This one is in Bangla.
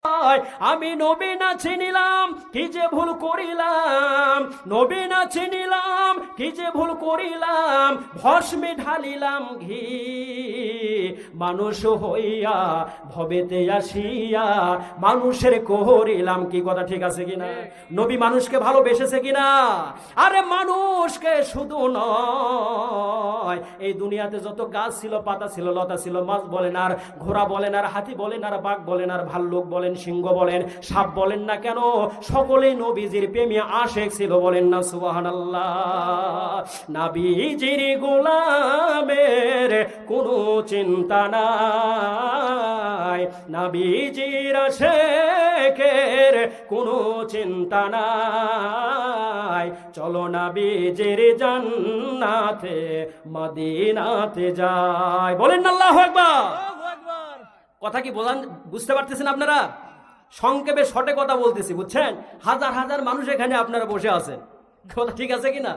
আমি নবী না চিনিলাম কি যে ভুল করিলাম, নবী না চিনিলাম কি যে ভুল করিলাম, ভস্মে ঢালিলাম ঘি, মানুষ হইয়া ভবেতে আসিয়া মানুষের করিলাম কি। কথা ঠিক আছে কিনা? নবী মানুষকে ভালোবেসেছে কিনা? আরে মানুষকে শুধু নয়, এই দুনিয়াতে যত গাছ ছিল, পাতা ছিল, লতা ছিল, মাছ বলেন আর ঘোড়া বলেন আর হাতি বলেন আর বাঘ বলেন আর ভাল্লুক বলেন, সিংহ বলেন, সাপ বলেন না কেন, সকলেই নবীজির প্রেমী আশেক ছিল। বলেন না সুবহানাল্লাহ। নবীজির গোলামের কোনো চিন্তা নাই, নবীজির আশেকের কোনো চিন্তা নাই, চলো নবীজির জান্নাতে মদিনাতে যাই। বলেন না আল্লাহু আকবার। কথা কি বুঝতে পারতেছেন আপনারা? সংক্ষেপে শর্টে কথা বলতেছি, বুঝছেন? হাজার হাজার মানুষ এখানে আপনারা বসে আছেন। কথা ঠিক আছে কিনা?